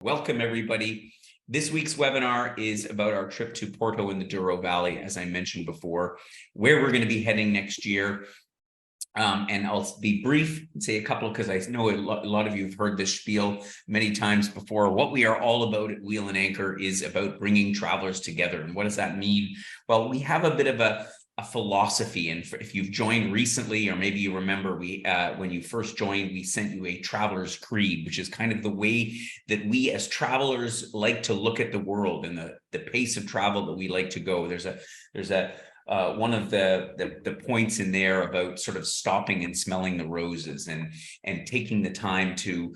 Welcome, everybody. This week's webinar is about our trip to Porto in the Douro Valley, as I mentioned before, where we're going to be heading next year. And I'll be brief and say a couple, because I know a lot of you have heard this spiel many times before. What we are all about at Wheel and Anchor is about bringing travelers together. And what does that mean? Well, we have a bit of a philosophy, and if you've joined recently, or maybe you remember, when you first joined, we sent you a traveler's creed, which is kind of the way that we as travelers like to look at the world and the pace of travel that we like to go. There's one of the points in there about sort of stopping and smelling the roses and taking the time to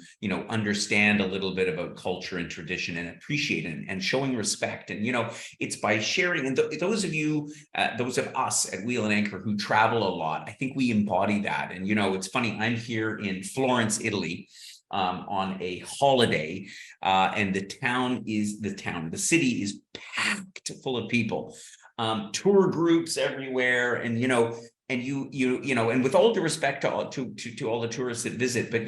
understand a little bit about culture and tradition and appreciate it and showing respect. And it's by sharing. And those of us at Wheel and Anchor who travel a lot, I think we embody that. And it's funny, I'm here in Florence, Italy, on a holiday, and the city is packed full of people. Tour groups everywhere, and and with all due respect to all the tourists that visit, but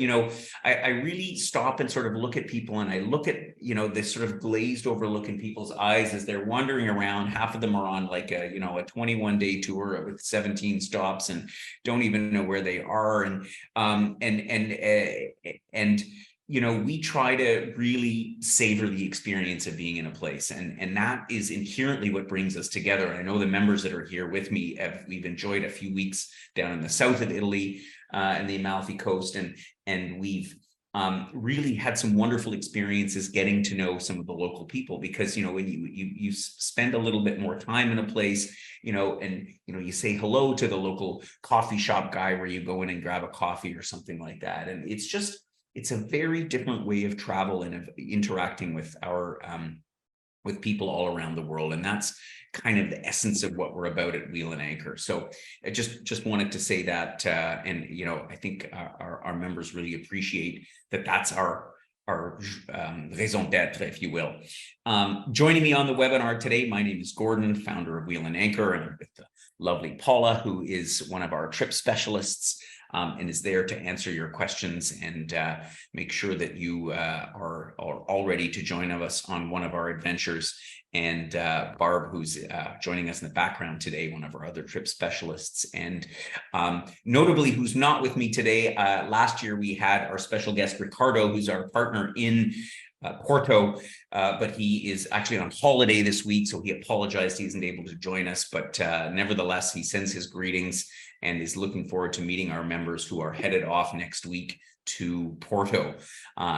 I really stop and sort of look at people, and I look at this sort of glazed over look in people's eyes as they're wandering around. Half of them are on like a 21-day tour with 17 stops and don't even know where they are, and we try to really savor the experience of being in a place. And that is inherently what brings us together. And I know the members that are here with me, we've enjoyed a few weeks down in the south of Italy and the Amalfi Coast. And we've really had some wonderful experiences getting to know some of the local people, because, when you spend a little bit more time in a place, and you say hello to the local coffee shop guy where you go in and grab a coffee or something like that. And it's a very different way of travel and of interacting with with people all around the world. And that's kind of the essence of what we're about at Wheel and Anchor. So I just wanted to say that, and I think our members really appreciate that. That's our raison d'etre, if you will. Joining me on the webinar today, my name is Gordon, founder of Wheel and Anchor, and I'm with the lovely Paula, who is one of our trip specialists. And is there to answer your questions and make sure that you are all ready to join us on one of our adventures. And Barb, who's joining us in the background today, one of our other trip specialists. And notably, who's not with me today, last year we had our special guest, Ricardo, who's our partner in Porto, but he is actually on holiday this week, so he apologized he isn't able to join us, but nevertheless, he sends his greetings and is looking forward to meeting our members who are headed off next week to Porto.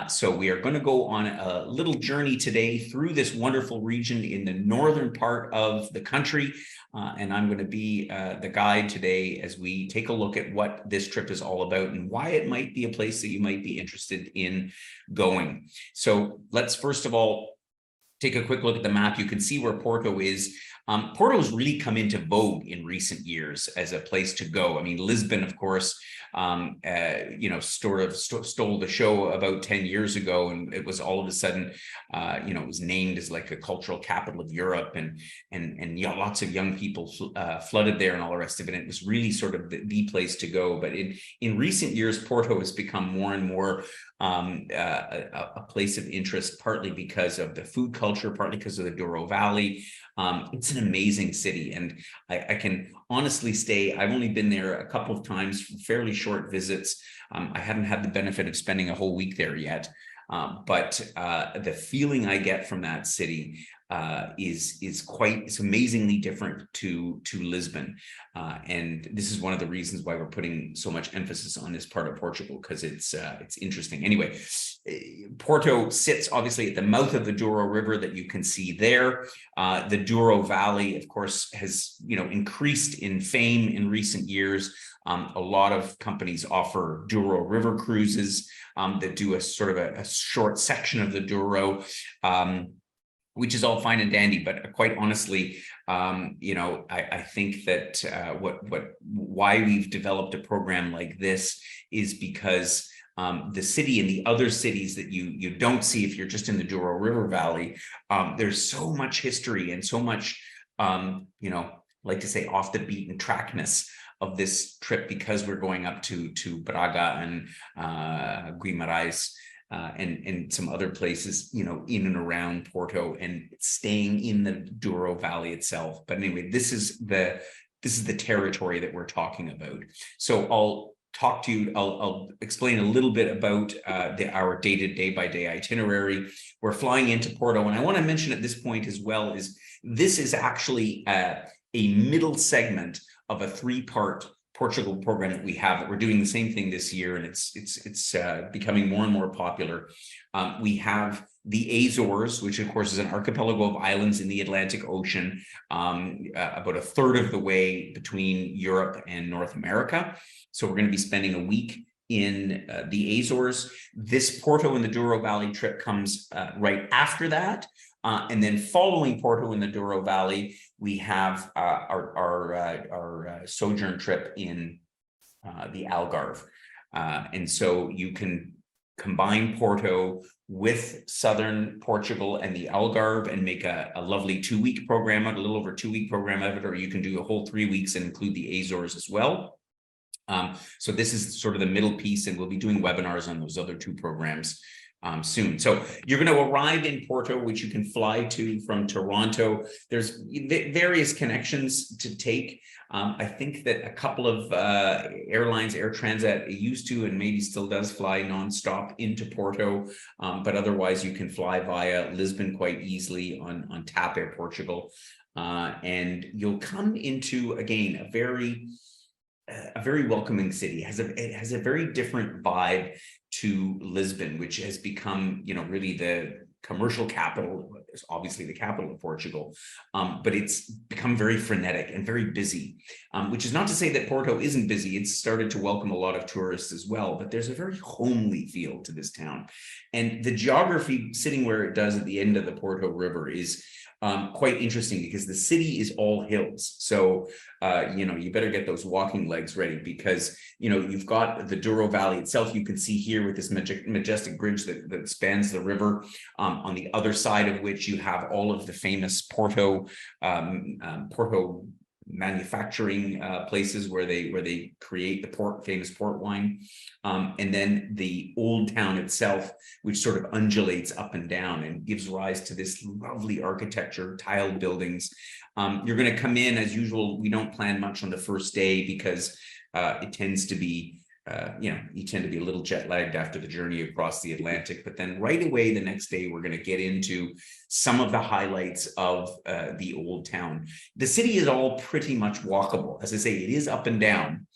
So we are going to go on a little journey today through this wonderful region in the northern part of the country. And I'm going to be the guide today as we take a look at what this trip is all about and why it might be a place that you might be interested in going. So let's first of all take a quick look at the map. You can see where Porto is. Porto has really come into vogue in recent years as a place to go. I mean, Lisbon, of course, sort of stole the show about 10 years ago, and it was all of a sudden, it was named as like a cultural capital of Europe, and lots of young people flooded there and all the rest of it. And it was really sort of the place to go. But in recent years, Porto has become more and more a place of interest, partly because of the food culture, partly because of the Douro Valley. It's an amazing city, and I can honestly say I've only been there a couple of times, fairly short visits. I haven't had the benefit of spending a whole week there yet, but the feeling I get from that city it's amazingly different to Lisbon, and this is one of the reasons why we're putting so much emphasis on this part of Portugal, because it's interesting. Anyway, Porto sits obviously at the mouth of the Douro River that you can see there. The Douro Valley, of course, has increased in fame in recent years. A lot of companies offer Douro River cruises that do a sort of a short section of the Douro, which is all fine and dandy, but quite honestly, I think that why we've developed a program like this is because the city and the other cities that you don't see if you're just in the Douro River Valley, there's so much history and so much, like to say, off the beaten trackness of this trip, because we're going up to Braga and Guimarães and some other places, in and around Porto, and staying in the Douro Valley itself. But anyway, this is the territory that we're talking about. So I'll explain a little bit about our day by day itinerary. We're flying into Porto, and I want to mention at this point as well is this is actually a middle segment of a 3-part Portugal program that we have, that we're doing the same thing this year, and it's becoming more and more popular. We have the Azores, which of course is an archipelago of islands in the Atlantic Ocean, about a third of the way between Europe and North America. So we're going to be spending a week in the Azores. This Porto and the Douro Valley trip comes right after that. And then following Porto in the Douro Valley, we have our sojourn trip in the Algarve. And so you can combine Porto with southern Portugal and the Algarve and make a lovely 2-week program, a little over 2-week program of it, or you can do a whole 3 weeks and include the Azores as well. So this is sort of the middle piece, and we'll be doing webinars on those other 2 programs soon. So you're going to arrive in Porto, which you can fly to from Toronto. There's various connections to take. I think that a couple of airlines, Air Transat used to and maybe still does fly nonstop into Porto, but otherwise you can fly via Lisbon quite easily on TAP Air Portugal. And you'll come into, again, a very welcoming city. It has a very different vibe to Lisbon, which has become, really the commercial capital. It's obviously the capital of Portugal, but it's become very frenetic and very busy, which is not to say that Porto isn't busy. It's started to welcome a lot of tourists as well, but there's a very homely feel to this town. And the geography sitting where it does at the end of the Porto River is quite interesting, because the city is all hills. So, you better get those walking legs ready, because, you've got the Douro Valley itself. You can see here with this majestic bridge that spans the river, on the other side of which you have all of the famous Porto manufacturing places where they create the famous port wine, and then the old town itself, which sort of undulates up and down and gives rise to this lovely architecture, tiled buildings. You're going to come in as usual. We don't plan much on the first day, because it tends to be you tend to be a little jet lagged after the journey across the Atlantic. But then right away the next day, we're going to get into some of the highlights of the old town. The city is all pretty much walkable. As I say, it is up and down,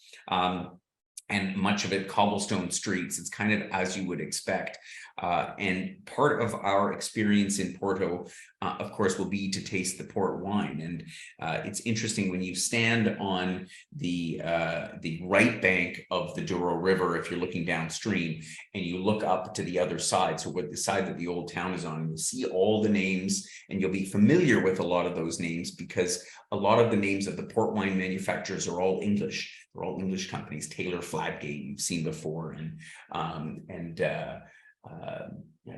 and much of it cobblestone streets. It's kind of as you would expect. And part of our experience in Porto, of course, will be to taste the port wine. And it's interesting when you stand on the right bank of the Douro River, if you're looking downstream, and you look up to the other side, so what the side that the old town is on, you'll see all the names, and you'll be familiar with a lot of those names, because a lot of the names of the port wine manufacturers are all English. They're all English companies. Taylor Fladgate, you've seen before,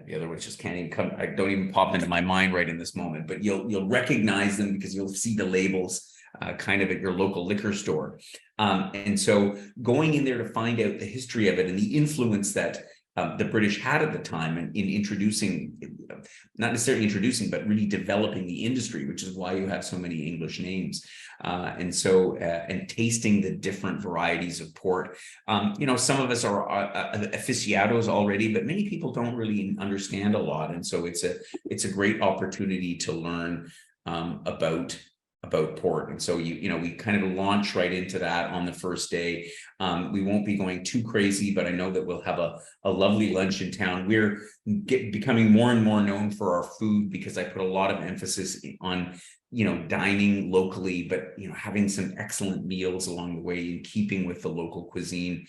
the other ones just can't even come. I don't even pop into my mind right in this moment, but you'll recognize them because you'll see the labels kind of at your local liquor store. And so going in there to find out the history of it and the influence that the British had at the time in introducing, not necessarily introducing, but really developing the industry, which is why you have so many English names. And tasting the different varieties of port. Some of us are aficionados already, but many people don't really understand a lot. And so it's a great opportunity to learn about port. And so we kind of launch right into that on the first day. We won't be going too crazy, but I know that we'll have a lovely lunch in town. We're becoming more and more known for our food, because I put a lot of emphasis on dining locally, but having some excellent meals along the way in keeping with the local cuisine.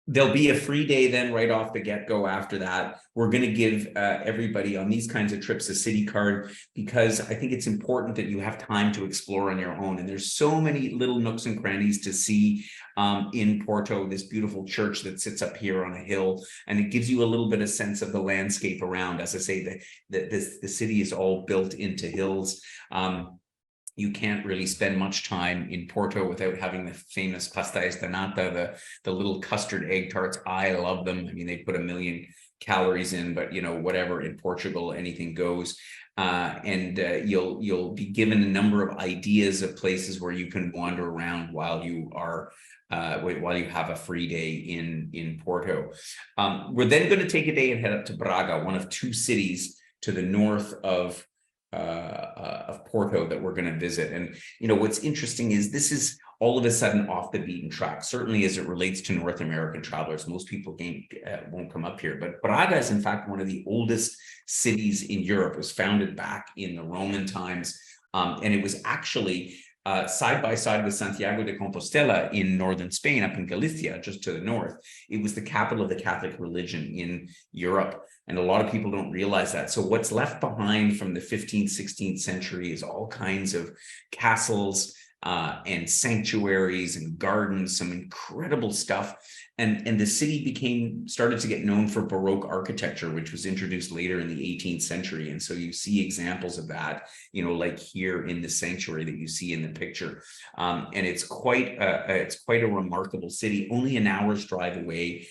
There'll be a free day then right off the get-go after that. We're going to give everybody on these kinds of trips a city card, because I think it's important that you have time to explore on your own. And there's so many little nooks and crannies to see in Porto, this beautiful church that sits up here on a hill, and it gives you a little bit of sense of the landscape around. As I say, the city is all built into hills. You can't really spend much time in Porto without having the famous pastéis de nata, the little custard egg tarts. I love them. I mean, they put a million calories in, but whatever, in Portugal, anything goes. And you'll be given a number of ideas of places where you can wander around while you have a free day in Porto. We're then going to take a day and head up to Braga, one of two cities to the north of Porto that we're going to visit. And what's interesting is this is all of a sudden off the beaten track, certainly as it relates to North American travelers. Most people won't come up here, but Braga is in fact one of the oldest cities in Europe. It was founded back in the Roman times, and it was actually side by side with Santiago de Compostela in northern Spain, up in Galicia, just to the north. It was the capital of the Catholic religion in Europe. And a lot of people don't realize that. So what's left behind from the 15th, 16th century is all kinds of castles and sanctuaries and gardens, some incredible stuff. And the city started to get known for Baroque architecture, which was introduced later in the 18th century. And so you see examples of that, like here in the sanctuary that you see in the picture. And it's quite a remarkable city, only an hour's drive away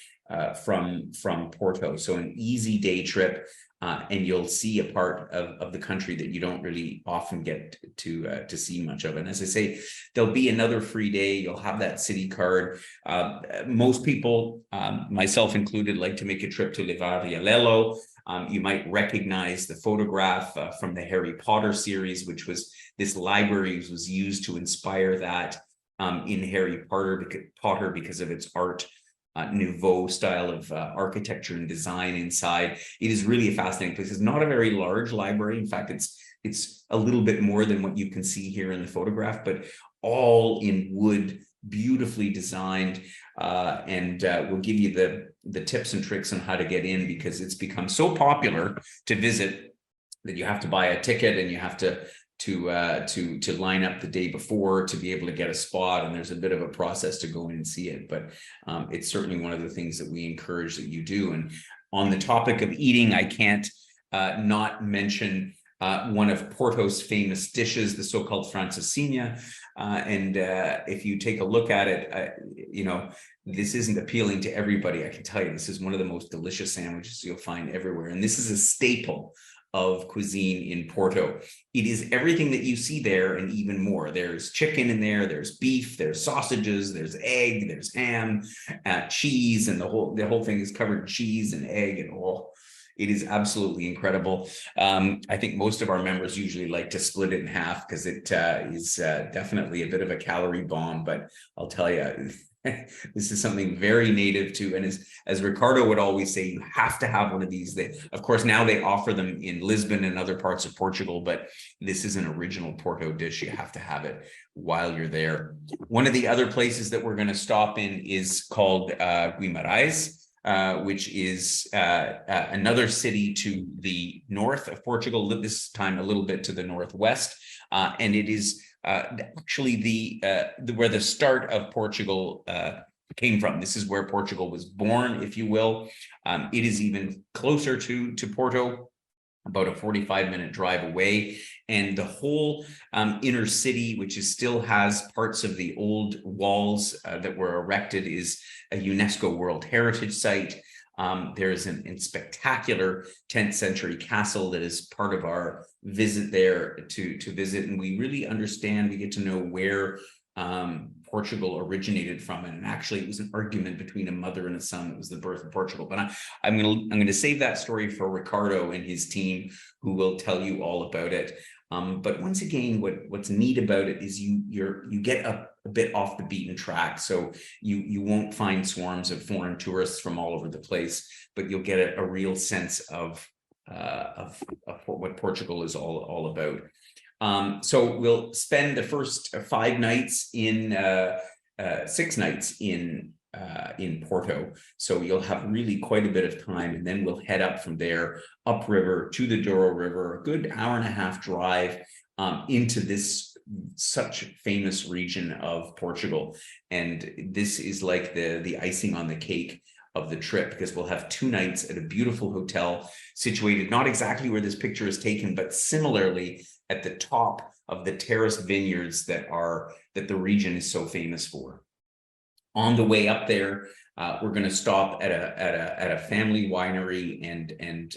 from Porto. So an easy day trip. And you'll see a part of the country that you don't really often get to see much of. And as I say, there'll be another free day. You'll have that city card. Most people, myself included, like to make a trip to Levar Vialello. You might recognize the photograph from the Harry Potter series, which was this library was used to inspire that in Harry Potter because of its art. Nouveau style of architecture and design inside. It is really a fascinating place. It's not a very large library. In fact, it's a little bit more than what you can see here in the photograph, but all in wood, beautifully designed. And we'll give you the tips and tricks on how to get in, because it's become so popular to visit that you have to buy a ticket and you have to line up the day before to be able to get a spot, and there's a bit of a process to go in and see it, but it's certainly one of the things that we encourage that you do. And on the topic of eating, I can't not mention one of Porto's famous dishes, the so-called francesinha. And if you take a look at it, this isn't appealing to everybody. I can tell you, this is one of the most delicious sandwiches you'll find everywhere, and this is a staple of cuisine in Porto. It is everything that you see there and even more. There's chicken in there, there's beef, there's sausages, there's egg, there's ham, cheese, and the whole thing is covered in cheese and egg and all. It is absolutely incredible. I think most of our members usually like to split it in half because it is definitely a bit of a calorie bomb, but I'll tell you, this is something very native to, and as Ricardo would always say, you have to have one of these. Of course, now they offer them in Lisbon and other parts of Portugal, but this is an original Porto dish. You have to have it while you're there. One of the other places that we're going to stop in is called Guimarães, which is another city to the north of Portugal, this time a little bit to the northwest, and it is actually where the start of Portugal came from. This is where Portugal was born, if you will. It is even closer to Porto, about a 45-minute drive away. And the whole inner city, which still has parts of the old walls that were erected, is a UNESCO World Heritage Site. There's a spectacular 10th century castle that is part of our visit there to visit. And we really we get to know where Portugal originated from. And actually, it was an argument between a mother and a son that was the birth of Portugal. But I'm going to save that story for Ricardo and his team, who will tell you all about it. But once again, what's neat about it is you get a bit off the beaten track. So you won't find swarms of foreign tourists from all over the place, but you'll get a real sense of what Portugal is all about. So we'll spend the first 6 nights in Porto. So you'll have really quite a bit of time, and then we'll head up from there, upriver to the Douro River, a good hour-and-a-half drive into this such famous region of Portugal. And this is like the icing on the cake of the trip, because we'll have 2 nights at a beautiful hotel situated not exactly where this picture is taken, but similarly at the top of the terraced vineyards that the region is so famous for. On the way up there, we're going to stop at a family winery and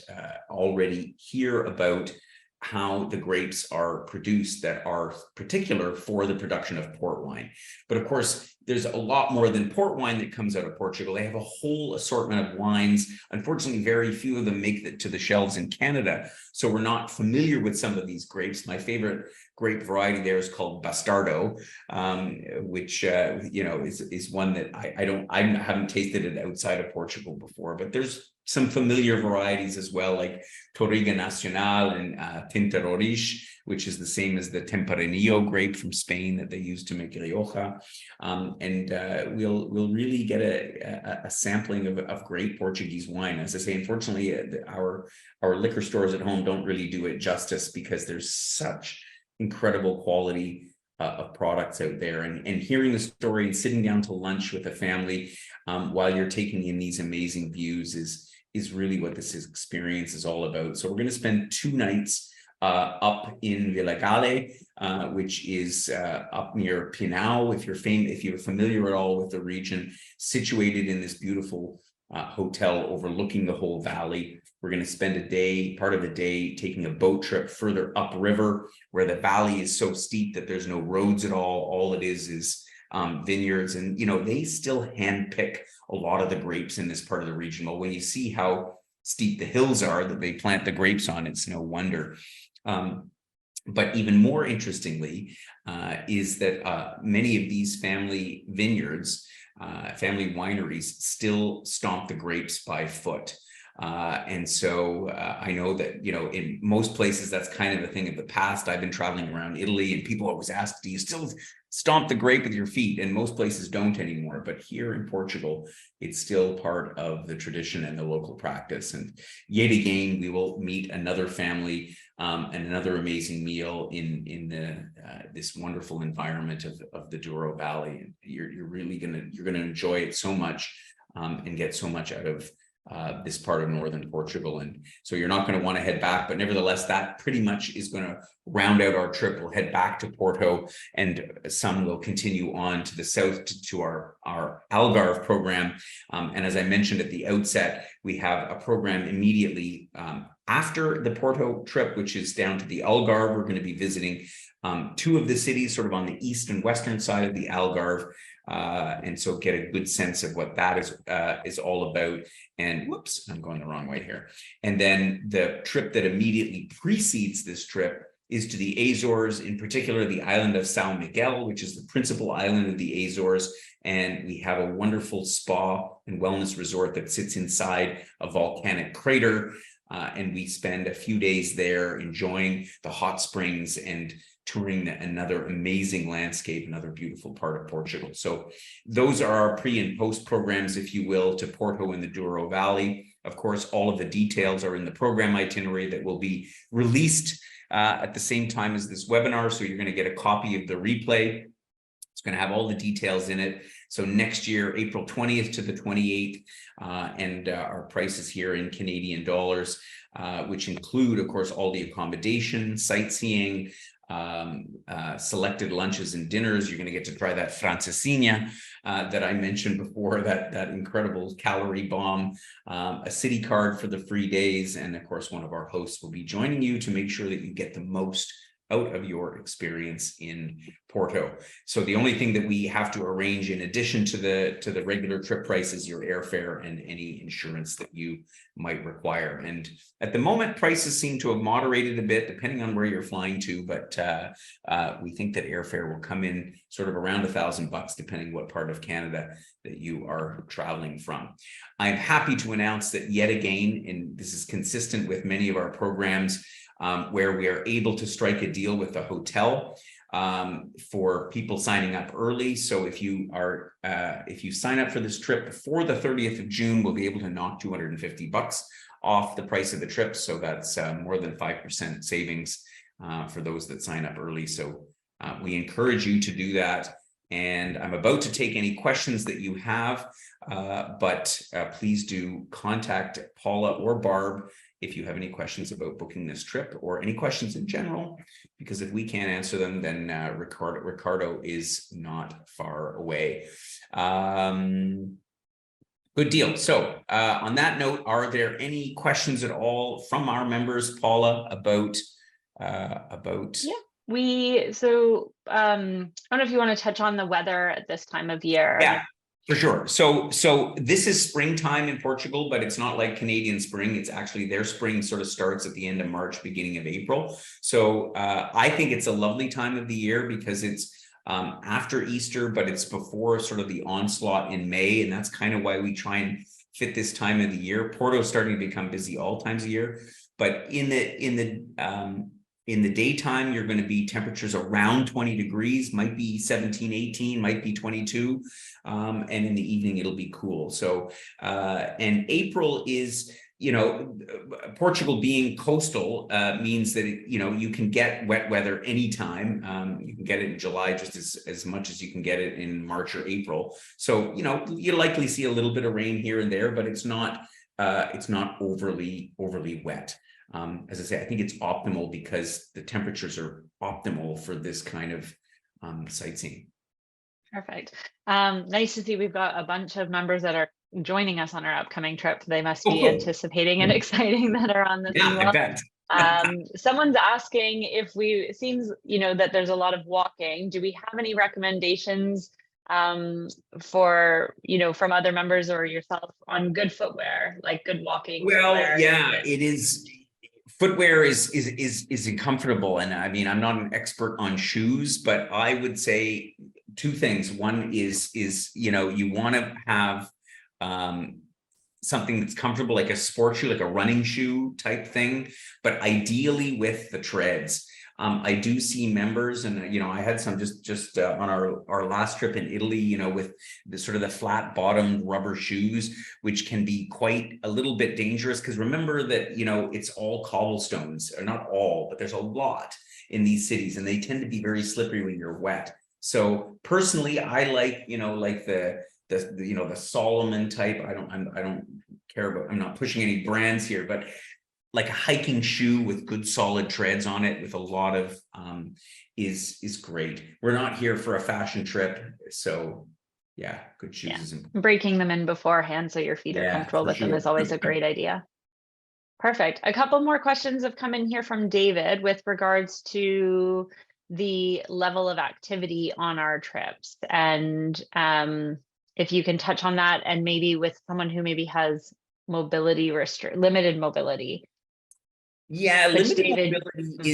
already hear about how the grapes are produced that are particular for the production of port wine. But of course, there's a lot more than port wine that comes out of Portugal. They have a whole assortment of wines. Unfortunately, very few of them make it to the shelves in Canada. So we're not familiar with some of these grapes. My favorite grape variety there is called Bastardo, which is one that I haven't tasted it outside of Portugal before, but there's some familiar varieties as well, like Touriga Nacional and Tinta Roriz, which is the same as the Tempranillo grape from Spain that they use to make Rioja. We'll really get a sampling of great Portuguese wine. As I say, unfortunately, our liquor stores at home don't really do it justice because there's such incredible quality of products out there. And hearing the story and sitting down to lunch with a family while you're taking in these amazing views is really what this experience is all about. So we're going to spend 2 nights up in Villagale, which is up near Pinau. If you're familiar at all with the region, situated in this beautiful hotel overlooking the whole valley. We're going to spend part of the day, taking a boat trip further upriver, where the valley is so steep that there's no roads at all. All it is vineyards, and they still handpick a lot of the grapes in this part of the region. Well, when you see how steep the hills are that they plant the grapes on, it's no wonder. But even more interestingly, is that many of these family vineyards, family wineries, still stomp the grapes by foot. And so I know that, in most places, that's kind of a thing of the past. I've been traveling around Italy and people always ask, do you still stomp the grape with your feet? And most places don't anymore. But here in Portugal, it's still part of the tradition and the local practice. And yet again, we will meet another family and another amazing meal in this wonderful environment of the Douro Valley. And you're really gonna enjoy it so much and get so much out of this part of northern Portugal. And so you're not going to want to head back, but nevertheless, that pretty much is going to round out our trip. We'll head back to Porto, and some will continue on to the south to our Algarve program. And as I mentioned at the outset, we have a program immediately after the Porto trip, which is down to the Algarve. We're going to be visiting 2 of the cities sort of on the east and western side of the Algarve. And so get a good sense of what that is all about. And whoops, I'm going the wrong way here. And then the trip that immediately precedes this trip is to the Azores, in particular the island of São Miguel, which is the principal island of the Azores. And we have a wonderful spa and wellness resort that sits inside a volcanic crater. And we spend a few days there enjoying the hot springs and touring another amazing landscape, another beautiful part of Portugal. So those are our pre and post programs, if you will, to Porto and the Douro Valley. Of course, all of the details are in the program itinerary that will be released at the same time as this webinar. So you're going to get a copy of the replay. It's going to have all the details in it. So next year, April 20th to the 28th, and our prices here in Canadian dollars, which include, of course, all the accommodation, sightseeing, selected lunches and dinners. You're going to get to try that francesinha that I mentioned before, that incredible calorie bomb, a city card for the free days. And of course, one of our hosts will be joining you to make sure that you get the most out of your experience in Porto. So the only thing that we have to arrange in addition to the regular trip price is your airfare and any insurance that you might require. And at the moment, prices seem to have moderated a bit depending on where you're flying to, but we think that airfare will come in sort of around $1,000 depending what part of Canada that you are traveling from. I'm happy to announce that yet again, and this is consistent with many of our programs, where we are able to strike a deal with the hotel for people signing up early. So if you sign up for this trip before the 30th of June, we'll be able to knock $250 off the price of the trip. So that's more than 5% savings for those that sign up early. So we encourage you to do that. and I'm about to take any questions that you have, but please do contact Paula or Barb if you have any questions about booking this trip or any questions in general, because if we can't answer them, then Ricardo is not far away. Good deal. So on that note, are there any questions at all from our members, Paula, about Yeah, so I don't know if you want to touch on the weather at this time of year. Yeah, for sure. So this is springtime in Portugal, but it's not like Canadian spring. It's actually their spring sort of starts at the end of March, beginning of April. So I think it's a lovely time of the year because it's after Easter, but it's before sort of the onslaught in May. And that's kind of why we try and fit this time of the year. Porto is starting to become busy all times of year, but in the daytime, you're going to be temperatures around 20 degrees, might be 17, 18, might be 22. And in the evening, it'll be cool. So, and April is, Portugal being coastal means that, you can get wet weather anytime. You can get it in July just as much as you can get it in March or April. So, you'll likely see a little bit of rain here and there, but it's not overly wet. As I say, I think it's optimal because the temperatures are optimal for this kind of sightseeing. Perfect. Nice to see we've got a bunch of members that are joining us on our upcoming trip. They must be anticipating and exciting that are on this. Yeah, I bet. Someone's asking if it seems, that there's a lot of walking. Do we have any recommendations for, from other members or yourself on good footwear, like good walking? Well, yeah, it is. Footwear is uncomfortable, and I mean, I'm not an expert on shoes, but I would say two things. One is you want to have something that's comfortable, like a sport shoe, like a running shoe type thing, but ideally with the treads. I do see members, and I had some just on our last trip in Italy, with the sort of the flat bottomed rubber shoes, which can be quite a little bit dangerous because remember that it's all cobblestones, or not all, but there's a lot in these cities, and they tend to be very slippery when you're wet. So personally, I like like the Solomon type. I don't care about. I'm not pushing any brands here, but like a hiking shoe with good solid treads on it with a lot of is great. We're not here for a fashion trip, so yeah, good shoes is important. Breaking them in beforehand so your feet are comfortable with them is always a great idea. Perfect. A couple more questions have come in here from David with regards to the level of activity on our trips, and if you can touch on that, and maybe with someone who maybe has limited mobility. Yeah, limited mobility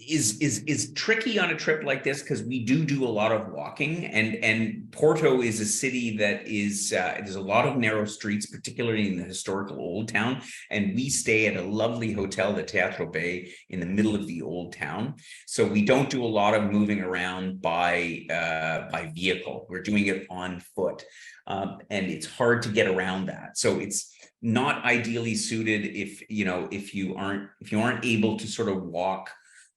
is tricky on a trip like this because we do a lot of walking, and Porto is a city that is there's a lot of narrow streets, particularly in the historical old town, and we stay at a lovely hotel, the Teatro Bay, in the middle of the old town. So we don't do a lot of moving around by vehicle. We're doing it on foot, and it's hard to get around that. So it's not ideally suited if you aren't able to sort of walk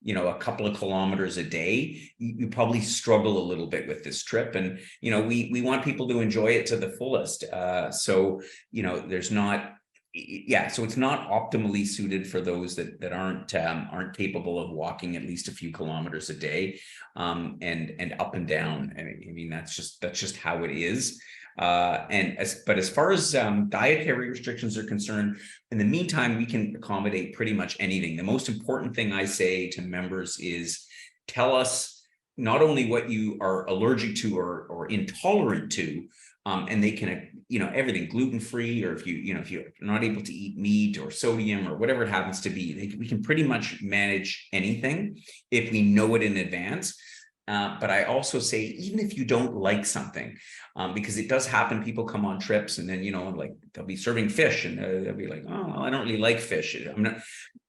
a couple of kilometers a day. You probably struggle a little bit with this trip, and we want people to enjoy it to the fullest. So there's not, so it's not optimally suited for those that aren't capable of walking at least a few kilometers a day, and up and down. I mean that's just how it is. But as far as dietary restrictions are concerned, in the meantime, we can accommodate pretty much anything. The most important thing I say to members is tell us not only what you are allergic to or intolerant to, and they can, everything gluten-free, or if you're not able to eat meat or sodium or whatever it happens to be, we can pretty much manage anything if we know it in advance. But I also say, even if you don't like something, because it does happen, people come on trips and then, like they'll be serving fish and they'll be like, oh, I don't really like fish.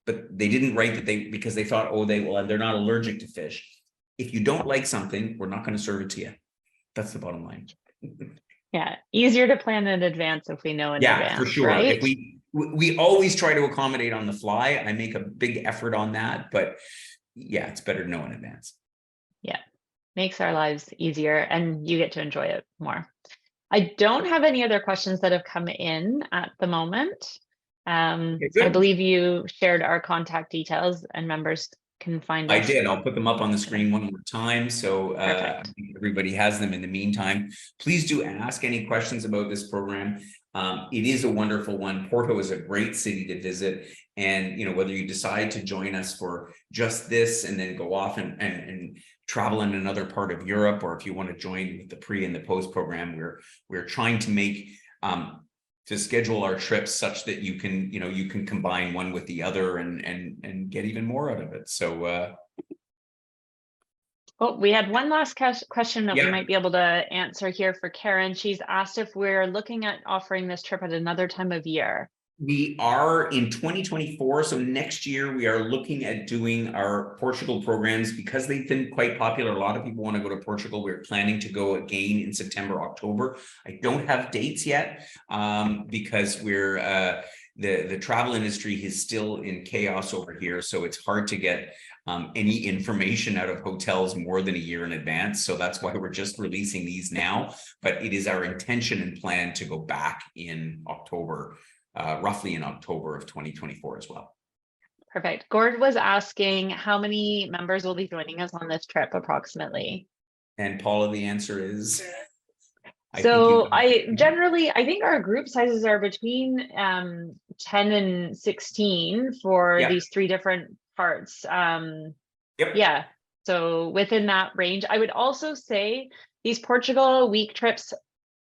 But they didn't write that because they thought, they're not allergic to fish. If you don't like something, we're not going to serve it to you. That's the bottom line. Yeah, easier to plan in advance if we know in advance. Yeah, for sure. Right? If we always try to accommodate on the fly. I make a big effort on that, but yeah, it's better to know in advance. Yeah. Makes our lives easier and you get to enjoy it more. I don't have any other questions that have come in at the moment. Okay, I good. believe you shared our contact details and members can find I us. did. I'll put them up on the screen one more time. So I Perfect. think everybody has them in the meantime. Please do ask any questions about this program. It is a wonderful one. Porto is a great city to visit. And, whether you decide to join us for just this and then go off and travel in another part of Europe, or if you want to join with the pre and the post program, we're trying to make to schedule our trips such that you can combine one with the other and get even more out of it. So Oh, we had one last question that we yeah, might be able to answer here for Karen. She's asked if we're looking at offering this trip at another time of year. we are in 2024. So next year we are looking at doing our Portugal programs because they've been quite popular. A lot of people want to go to Portugal. We're planning to go again in September, October. I don't have dates yet because we're the travel industry is still in chaos over here. So it's hard to get any information out of hotels more than a year in advance. So that's why we're just releasing these now. But it is our intention and plan to go back in October. Roughly in October of 2024 as well. Perfect. Gord was asking how many members will be joining us on this trip approximately. And Paula, the answer is, I think our group sizes are between 10 and 16 for yeah, these three different parts. yep, Yeah, so within that range. I would also say these Portugal week trips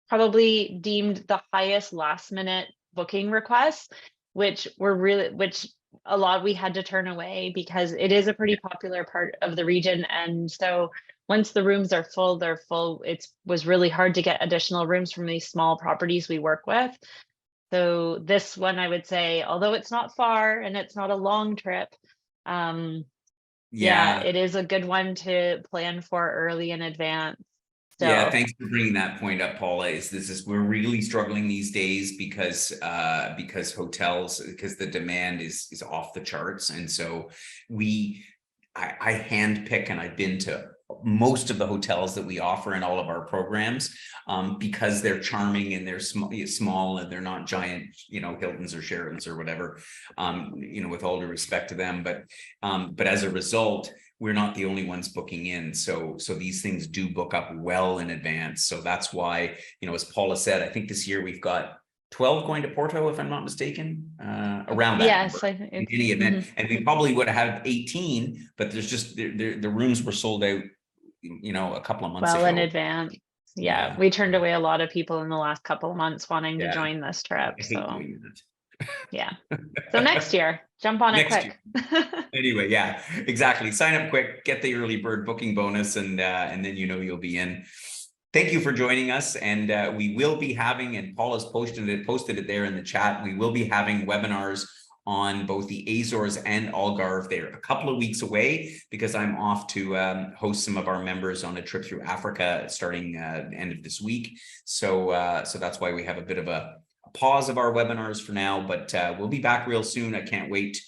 probably deemed the highest last minute booking requests, which a lot we had to turn away because it is a pretty popular part of the region. And so once the rooms are full, they're full. It was really hard to get additional rooms from these small properties we work with. So this one, I would say, although it's not far and it's not a long trip, yeah, yeah. it is a good one to plan for early in advance. Yeah, So thanks for bringing that point up, Paula. We're really struggling these days because hotels, because the demand is off the charts, and so I handpick, and I've been to most of the hotels that we offer in all of our programs because they're charming and they're small and they're not giant, Hiltons or Sheratons or whatever. With all due respect to them, but as a result, we're not the only ones booking in. So these things do book up well in advance. So that's why, as Paula said, I think this year we've got 12 going to Porto, if I'm not mistaken, around that number yes, I think in any event. And we probably would have 18, but there's just the rooms were sold out, a couple of months well in ago. advance. Yeah, Yeah. we turned away a lot of people in the last couple of months wanting to Yeah. join this trip. I hate So doing that. yeah. So next year, jump on it Next year. quick. Anyway, yeah, exactly. Sign up quick, get the early bird booking bonus, and then you'll be in. Thank you for joining us, and we will be having, and Paul has posted it there in the chat. We will be having webinars on both the Azores and Algarve. They're a couple of weeks away because I'm off to host some of our members on a trip through Africa starting end of this week. So that's why we have a bit of a pause of our webinars for now, but we'll be back real soon. I can't wait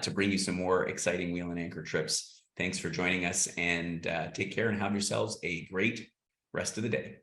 to bring you some more exciting wheel and anchor trips. Thanks for joining us, and take care and have yourselves a great rest of the day.